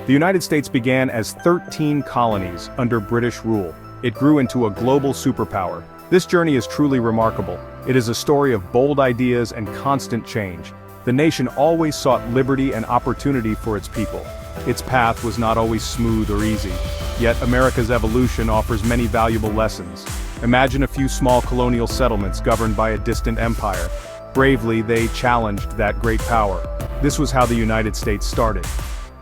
The United States began as 13 colonies under British rule. It grew into a global superpower. This journey is truly remarkable. It is a story of bold ideas and constant change. The nation always sought liberty and opportunity for its people. Its path was not always smooth or easy. Yet America's evolution offers many valuable lessons. Imagine a few small colonial settlements governed by a distant empire. Bravely, they challenged that great power. This was how the United States started.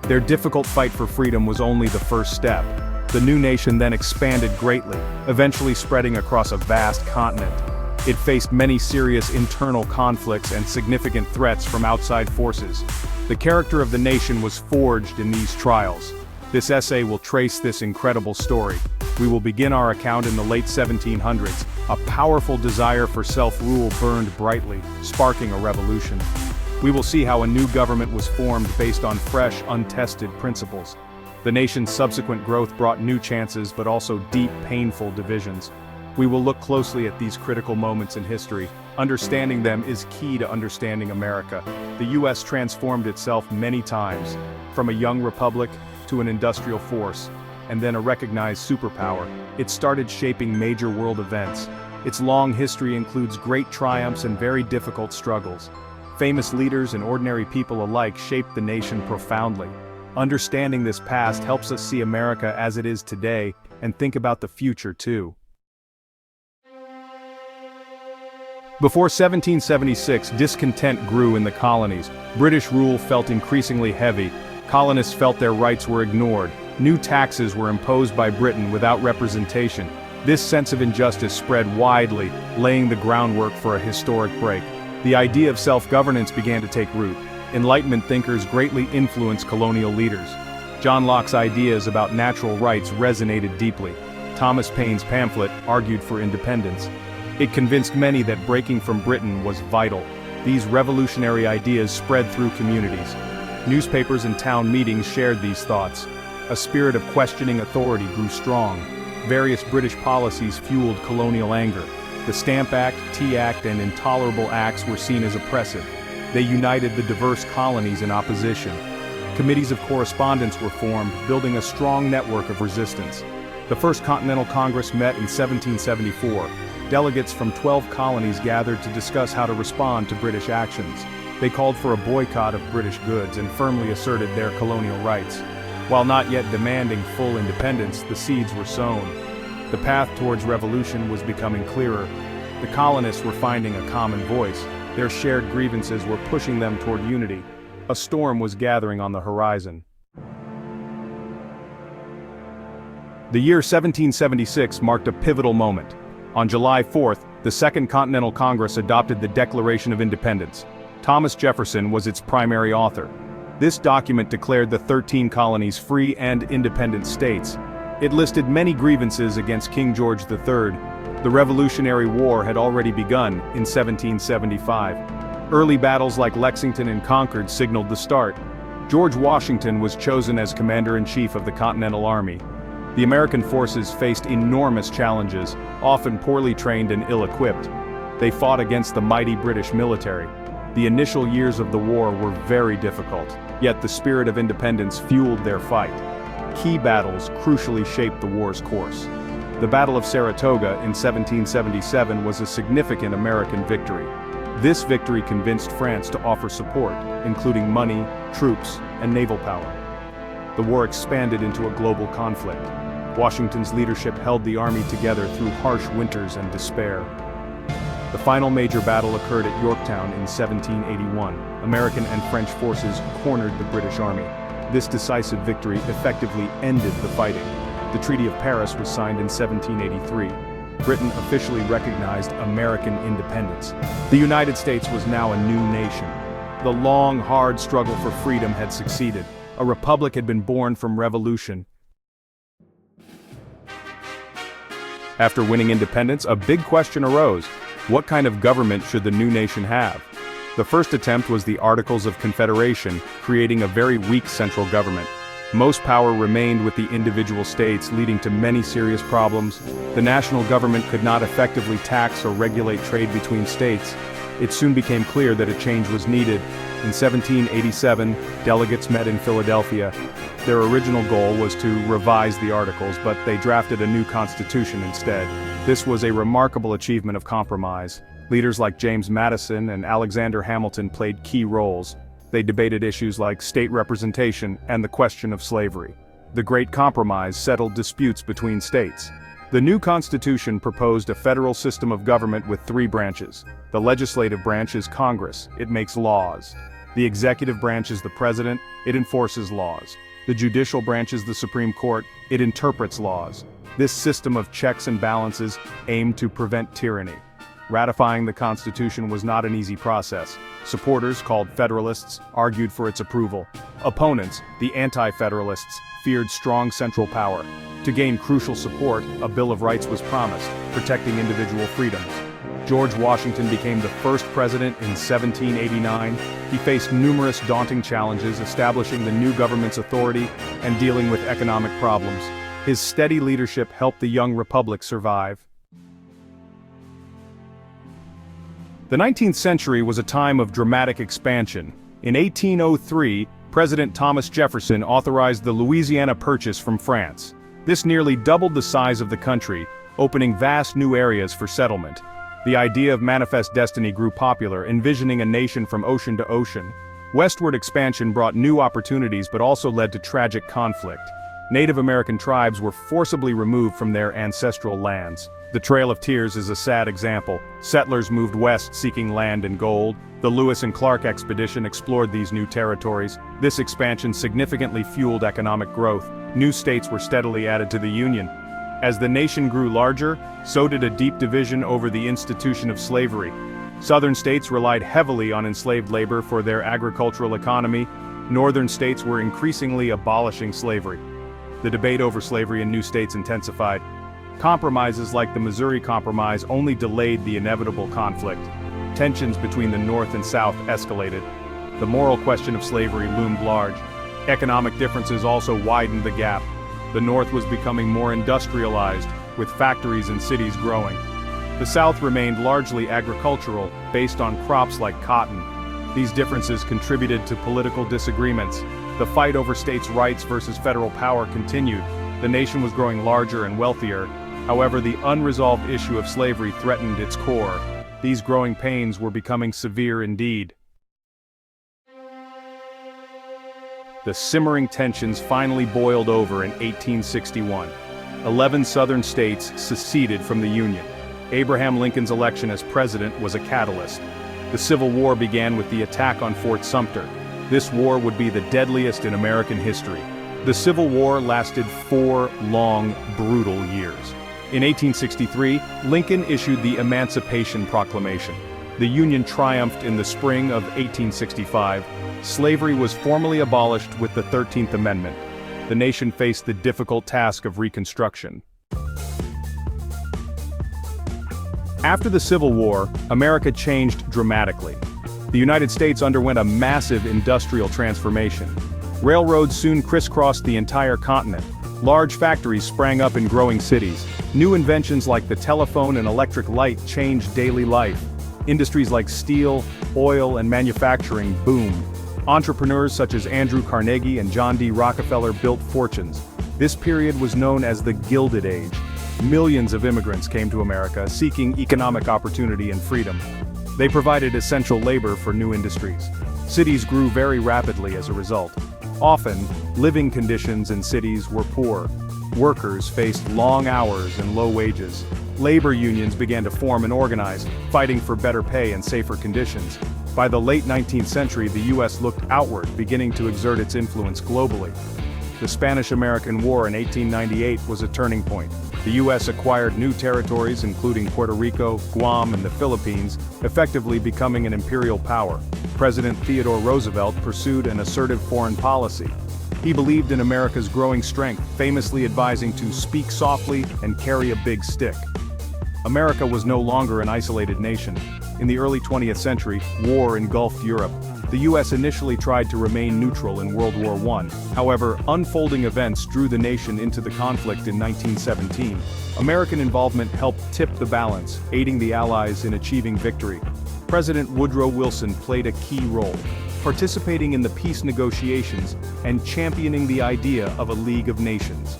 Their difficult fight for freedom was only the first step. The new nation then expanded greatly, eventually spreading across a vast continent. It faced many serious internal conflicts and significant threats from outside forces. The character of the nation was forged in these trials. This essay will trace this incredible story. We will begin our account in the late 1700s. A powerful desire for self-rule burned brightly, sparking a revolution. We will see how a new government was formed based on fresh, untested principles. The nation's subsequent growth brought new chances but also deep, painful divisions. We will look closely at these critical moments in history. Understanding them is key to understanding America. The U.S. transformed itself many times, from a young republic to an industrial force, and then a recognized superpower. It started shaping major world events. Its long history includes great triumphs and very difficult struggles. Famous leaders and ordinary people alike shaped the nation profoundly. Understanding this past helps us see America as it is today and think about the future too. Before 1776, discontent grew in the colonies. British rule felt increasingly heavy. Colonists felt their rights were ignored. New taxes were imposed by Britain without representation. This sense of injustice spread widely, laying the groundwork for a historic break. The idea of self-governance began to take root. Enlightenment thinkers greatly influenced colonial leaders. John Locke's ideas about natural rights resonated deeply. Thomas Paine's pamphlet argued for independence. It convinced many that breaking from Britain was vital. These revolutionary ideas spread through communities. Newspapers and town meetings shared these thoughts. A spirit of questioning authority grew strong. Various British policies fueled colonial anger. The Stamp Act, Tea Act, and intolerable acts were seen as oppressive. They united the diverse colonies in opposition. Committees of correspondence were formed, building a strong network of resistance. The First Continental Congress met in 1774. Delegates from 12 colonies gathered to discuss how to respond to British actions. They called for a boycott of British goods and firmly asserted their colonial rights. While not yet demanding full independence, the seeds were sown. The path towards revolution was becoming clearer. The colonists were finding a common voice. Their shared grievances were pushing them toward unity. A storm was gathering on the horizon. The year 1776 marked a pivotal moment. On July 4th, the Second Continental Congress adopted the Declaration of Independence. Thomas Jefferson was its primary author. This document declared the 13 colonies free and independent states. It listed many grievances against King George III. The Revolutionary War had already begun in 1775. Early battles like Lexington and Concord signaled the start. George Washington was chosen as commander-in-chief of the Continental Army. The American forces faced enormous challenges, often poorly trained and ill-equipped. They fought against the mighty British military. The initial years of the war were very difficult, yet the spirit of independence fueled their fight. Key battles crucially shaped the war's course. The Battle of Saratoga in 1777 was a significant American victory. This victory convinced France to offer support, including money, troops, and naval power. The war expanded into a global conflict. Washington's leadership held the army together through harsh winters and despair. The final major battle occurred at Yorktown in 1781. American and French forces cornered the British army. This decisive victory effectively ended the fighting. The Treaty of Paris was signed in 1783. Britain officially recognized American independence. The United States was now a new nation. The long, hard struggle for freedom had succeeded. A republic had been born from revolution. After winning independence, a big question arose. What kind of government should the new nation have? The first attempt was the Articles of Confederation, creating a very weak central government. Most power remained with the individual states, leading to many serious problems. The national government could not effectively tax or regulate trade between states. It soon became clear that a change was needed. In 1787, delegates met in Philadelphia. Their original goal was to revise the Articles, but they drafted a new constitution instead. This was a remarkable achievement of compromise. Leaders like James Madison and Alexander Hamilton played key roles. They debated issues like state representation and the question of slavery. The Great Compromise settled disputes between states. The new Constitution proposed a federal system of government with three branches. The legislative branch is Congress, it makes laws. The executive branch is the President, it enforces laws. The judicial branch is the Supreme Court, it interprets laws. This system of checks and balances aimed to prevent tyranny. Ratifying the Constitution was not an easy process. Supporters, called Federalists, argued for its approval. Opponents, the Anti-Federalists, feared strong central power. To gain crucial support, a Bill of Rights was promised, protecting individual freedoms. George Washington became the first president in 1789. He faced numerous daunting challenges, establishing the new government's authority and dealing with economic problems. His steady leadership helped the young republic survive. The 19th century was a time of dramatic expansion. In 1803, President Thomas Jefferson authorized the Louisiana Purchase from France. This nearly doubled the size of the country, opening vast new areas for settlement. The idea of manifest destiny grew popular, envisioning a nation from ocean to ocean. Westward expansion brought new opportunities but also led to tragic conflict. Native American tribes were forcibly removed from their ancestral lands. The Trail of Tears is a sad example. Settlers moved west seeking land and gold. The Lewis and Clark expedition explored these new territories. This expansion significantly fueled economic growth. New states were steadily added to the Union. As the nation grew larger, so did a deep division over the institution of slavery. Southern states relied heavily on enslaved labor for their agricultural economy. Northern states were increasingly abolishing slavery. The debate over slavery in new states intensified. Compromises like the Missouri Compromise only delayed the inevitable conflict. Tensions between the North and South escalated. The moral question of slavery loomed large. Economic differences also widened the gap. The North was becoming more industrialized, with factories and cities growing. The South remained largely agricultural, based on crops like cotton. These differences contributed to political disagreements. The fight over states' rights versus federal power continued. The nation was growing larger and wealthier. However, the unresolved issue of slavery threatened its core. These growing pains were becoming severe indeed. The simmering tensions finally boiled over in 1861. 11 Southern states seceded from the Union. Abraham Lincoln's election as president was a catalyst. The Civil War began with the attack on Fort Sumter. This war would be the deadliest in American history. The Civil War lasted 4 long, brutal years. In 1863, Lincoln issued the Emancipation Proclamation. The Union triumphed in the spring of 1865. Slavery was formally abolished with the 13th Amendment. The nation faced the difficult task of Reconstruction. After the Civil War, America changed dramatically. The United States underwent a massive industrial transformation. Railroads soon crisscrossed the entire continent. Large factories sprang up in growing cities. New inventions like the telephone and electric light changed daily life. Industries like steel, oil, and manufacturing boomed. Entrepreneurs such as Andrew Carnegie and John D. Rockefeller built fortunes. This period was known as the Gilded Age. Millions of immigrants came to America seeking economic opportunity and freedom. They provided essential labor for new industries. Cities grew very rapidly as a result. Often, living conditions in cities were poor. Workers faced long hours and low wages. Labor unions began to form and organize, fighting for better pay and safer conditions. By the late 19th century, the U.S. looked outward, beginning to exert its influence globally. The Spanish-American War in 1898 was a turning point. The U.S. acquired new territories including Puerto Rico, Guam, and the Philippines, effectively becoming an imperial power. President Theodore Roosevelt pursued an assertive foreign policy. He believed in America's growing strength, famously advising to speak softly and carry a big stick. America was no longer an isolated nation. In the early 20th century, war engulfed Europe. The U.S. initially tried to remain neutral in World War I. However, unfolding events drew the nation into the conflict in 1917. American involvement helped tip the balance, aiding the Allies in achieving victory. President Woodrow Wilson played a key role. participating in the peace negotiations and championing the idea of a League of Nations.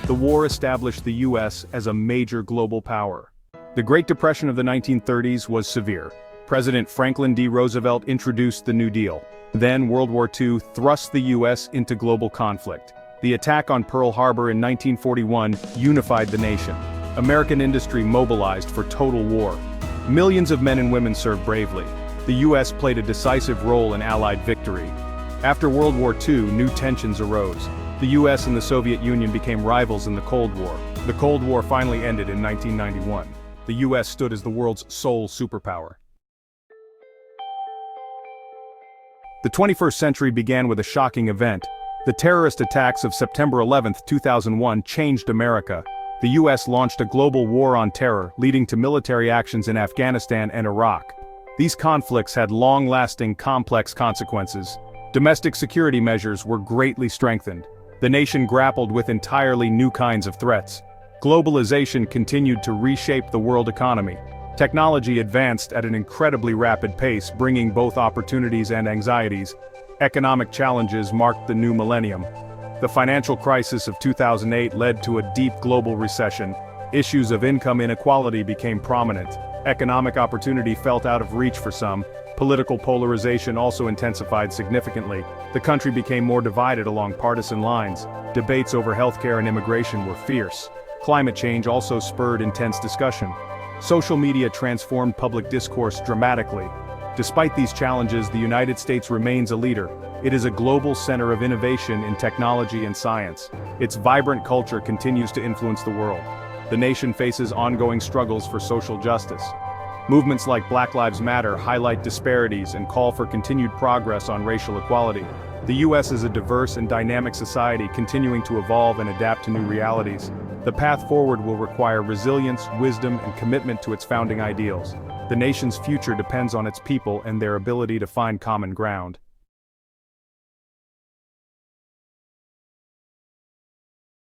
The war established the U.S. as a major global power. The Great Depression of the 1930s was severe. President Franklin D. Roosevelt introduced the New Deal. Then World War II thrust the U.S. into global conflict. The attack on Pearl Harbor in 1941 unified the nation. American industry mobilized for total war. Millions of men and women served bravely. The U.S. played a decisive role in Allied victory. After World War II, new tensions arose. The U.S. and the Soviet Union became rivals in the Cold War. The Cold War finally ended in 1991. The U.S. stood as the world's sole superpower. The 21st century began with a shocking event. The terrorist attacks of September 11, 2001 changed America. The U.S. launched a global war on terror, leading to military actions in Afghanistan and Iraq. These conflicts had long-lasting, complex consequences. Domestic security measures were greatly strengthened. The nation grappled with entirely new kinds of threats. Globalization continued to reshape the world economy. Technology advanced at an incredibly rapid pace, bringing both opportunities and anxieties. Economic challenges marked the new millennium. The financial crisis of 2008 led to a deep global recession. Issues of income inequality became prominent. Economic opportunity felt out of reach for some. Political polarization also intensified significantly. The country became more divided along partisan lines. Debates over healthcare and immigration were fierce. Climate change also spurred intense discussion. Social media transformed public discourse dramatically. Despite these challenges, the United States remains a leader. It is a global center of innovation in technology and science. Its vibrant culture continues to influence the world. The nation faces ongoing struggles for social justice. Movements like Black Lives Matter highlight disparities and call for continued progress on racial equality. The U.S. is a diverse and dynamic society continuing to evolve and adapt to new realities. The path forward will require resilience, wisdom, and commitment to its founding ideals. The nation's future depends on its people and their ability to find common ground.